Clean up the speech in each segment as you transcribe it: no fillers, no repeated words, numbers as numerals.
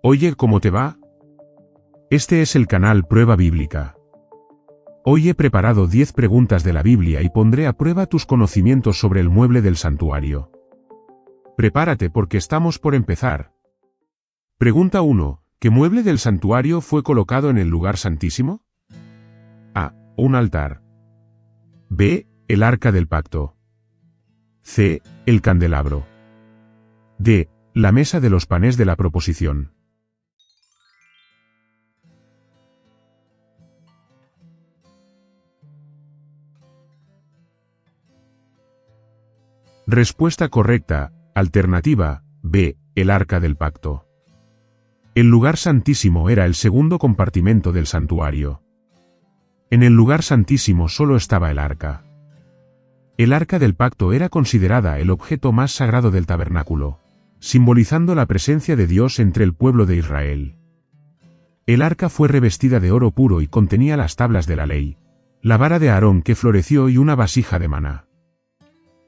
Oye, ¿cómo te va? Este es el canal Prueba Bíblica. Hoy he preparado 10 preguntas de la Biblia y pondré a prueba tus conocimientos sobre el mueble del santuario. Prepárate porque estamos por empezar. Pregunta 1. ¿Qué mueble del santuario fue colocado en el lugar santísimo? A. Un altar. B. El arca del pacto. C. El candelabro. D. La mesa de los panes de la proposición. Respuesta correcta, alternativa, B. El arca del pacto. El lugar santísimo era el segundo compartimento del santuario. En el lugar santísimo solo estaba el arca. El arca del pacto era considerada el objeto más sagrado del tabernáculo, simbolizando la presencia de Dios entre el pueblo de Israel. El arca fue revestida de oro puro y contenía las tablas de la ley, la vara de Aarón que floreció y una vasija de maná.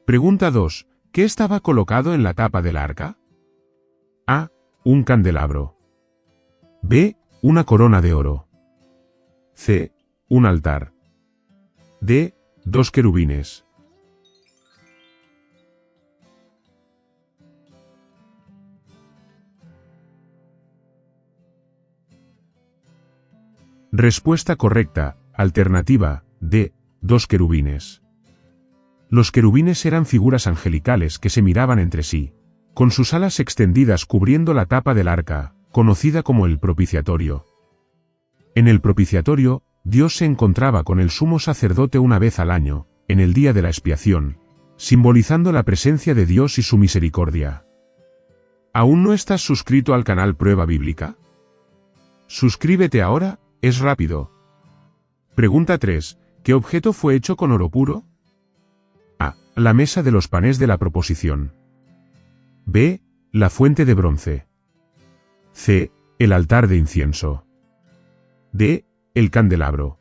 Pregunta 2. ¿Qué estaba colocado en la tapa del arca? A. Un candelabro. B. Una corona de oro. C. Un altar. D. 2 querubines. Respuesta correcta, alternativa, D. 2 querubines. Los querubines eran figuras angelicales que se miraban entre sí, con sus alas extendidas cubriendo la tapa del arca, conocida como el propiciatorio. En el propiciatorio, Dios se encontraba con el sumo sacerdote una vez al año, en el día de la expiación, simbolizando la presencia de Dios y su misericordia. ¿Aún no estás suscrito al canal Prueba Bíblica? Suscríbete ahora, es rápido. Pregunta 3. ¿Qué objeto fue hecho con oro puro? A. La mesa de los panes de la proposición. B. La fuente de bronce. C. El altar de incienso. D. El candelabro.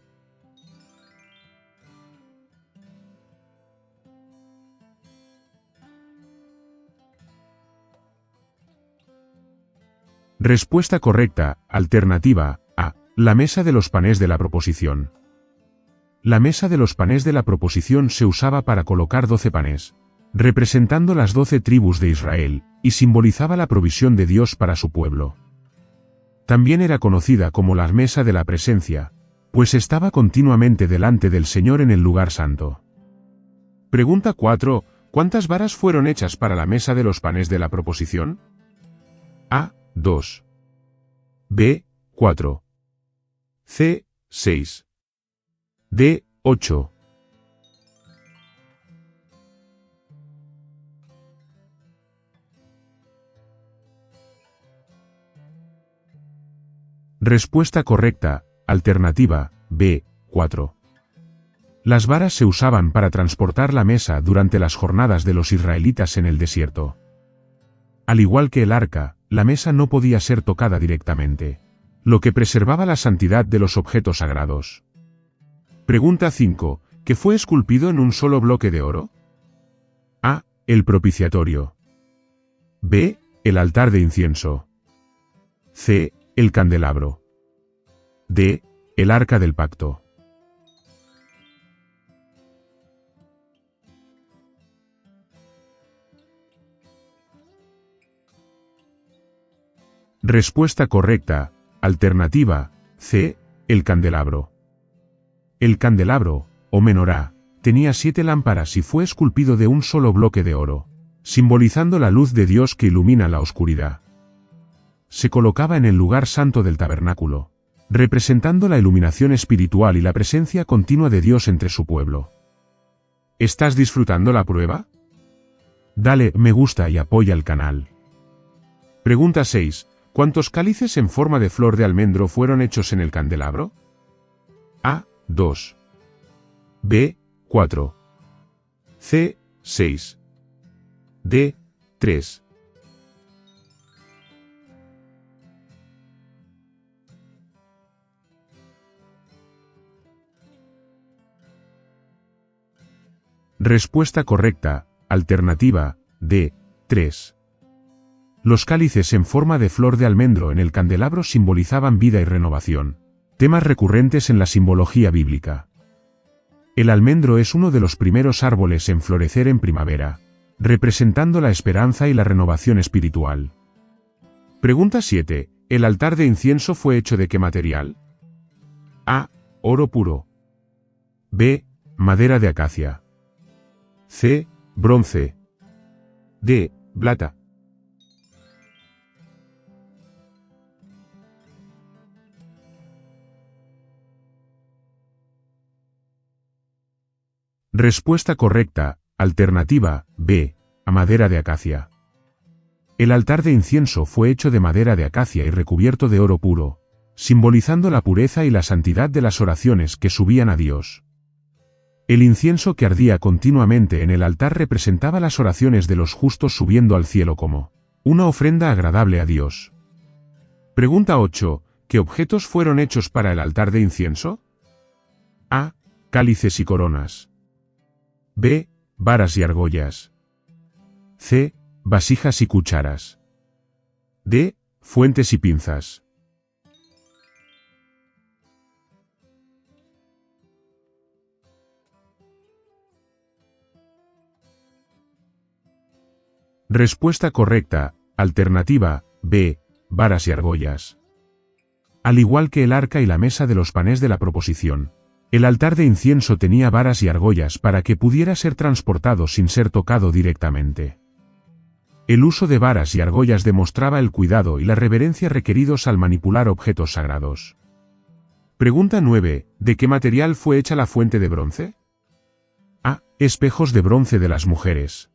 Respuesta correcta, alternativa, A. La mesa de los panes de la proposición. La mesa de los panes de la proposición se usaba para colocar 12 panes, representando las 12 tribus de Israel, y simbolizaba la provisión de Dios para su pueblo. También era conocida como la mesa de la presencia, pues estaba continuamente delante del Señor en el lugar santo. Pregunta 4. ¿Cuántas varas fueron hechas para la mesa de los panes de la proposición? A. 2. B. 4. C. 6. D. 8. Respuesta correcta, alternativa, B. 4. Las varas se usaban para transportar la mesa durante las jornadas de los israelitas en el desierto. Al igual que el arca, la mesa no podía ser tocada directamente, lo que preservaba la santidad de los objetos sagrados. Pregunta 5. ¿Qué fue esculpido en un solo bloque de oro? A. El propiciatorio. B. El altar de incienso. C. El candelabro. D. El arca del pacto. Respuesta correcta, alternativa, C. El candelabro. El candelabro, o menorá, tenía 7 lámparas y fue esculpido de un solo bloque de oro, simbolizando la luz de Dios que ilumina la oscuridad. Se colocaba en el lugar santo del tabernáculo, representando la iluminación espiritual y la presencia continua de Dios entre su pueblo. ¿Estás disfrutando la prueba? Dale me gusta y apoya el canal. Pregunta 6. ¿Cuántos cálices en forma de flor de almendro fueron hechos en el candelabro? A. 2. B. 4. C. 6. D. 3. Respuesta correcta, alternativa, D. 3. Los cálices en forma de flor de almendro en el candelabro simbolizaban vida y renovación, temas recurrentes en la simbología bíblica. El almendro es uno de los primeros árboles en florecer en primavera, representando la esperanza y la renovación espiritual. Pregunta 7. ¿El altar de incienso fue hecho de qué material? A. Oro puro. B. Madera de acacia. C. Bronce. D. Plata. Respuesta correcta, alternativa, B, a madera de acacia. El altar de incienso fue hecho de madera de acacia y recubierto de oro puro, simbolizando la pureza y la santidad de las oraciones que subían a Dios. El incienso que ardía continuamente en el altar representaba las oraciones de los justos subiendo al cielo como una ofrenda agradable a Dios. Pregunta 8. ¿Qué objetos fueron hechos para el altar de incienso? A. Cálices y coronas. B. Varas y argollas. C. Vasijas y cucharas. D. Fuentes y pinzas. Respuesta correcta, alternativa, B. Varas y argollas. Al igual que el arca y la mesa de los panes de la proposición, el altar de incienso tenía varas y argollas para que pudiera ser transportado sin ser tocado directamente. El uso de varas y argollas demostraba el cuidado y la reverencia requeridos al manipular objetos sagrados. Pregunta 9. ¿De qué material fue hecha la fuente de bronce? A. Espejos de bronce de las mujeres.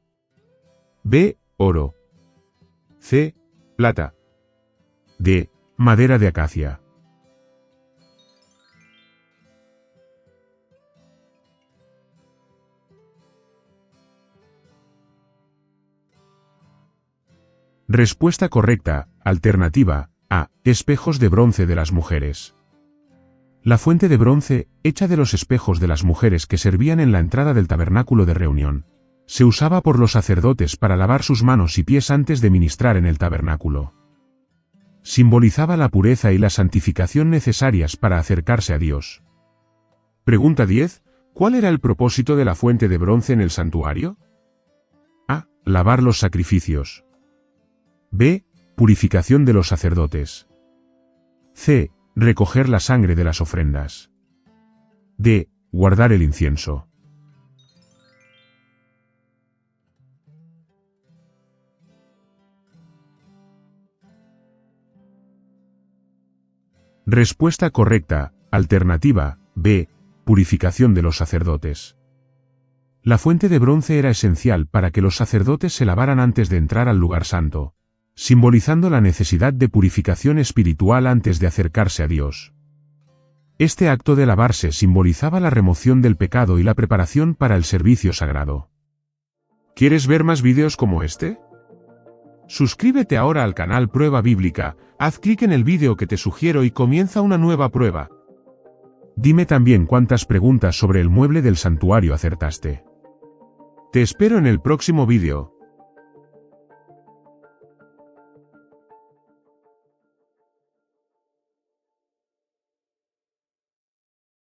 B. Oro. C. Plata. D. Madera de acacia. Respuesta correcta, alternativa, A. Espejos de bronce de las mujeres. La fuente de bronce, hecha de los espejos de las mujeres que servían en la entrada del tabernáculo de reunión, se usaba por los sacerdotes para lavar sus manos y pies antes de ministrar en el tabernáculo. Simbolizaba la pureza y la santificación necesarias para acercarse a Dios. Pregunta 10. ¿Cuál era el propósito de la fuente de bronce en el santuario? A. Lavar los sacrificios. B. Purificación de los sacerdotes. C. Recoger la sangre de las ofrendas. D. Guardar el incienso. Respuesta correcta, alternativa, B. Purificación de los sacerdotes. La fuente de bronce era esencial para que los sacerdotes se lavaran antes de entrar al lugar santo, simbolizando la necesidad de purificación espiritual antes de acercarse a Dios. Este acto de lavarse simbolizaba la remoción del pecado y la preparación para el servicio sagrado. ¿Quieres ver más vídeos como este? Suscríbete ahora al canal Prueba Bíblica, haz clic en el vídeo que te sugiero y comienza una nueva prueba. Dime también cuántas preguntas sobre el mueble del santuario acertaste. Te espero en el próximo vídeo.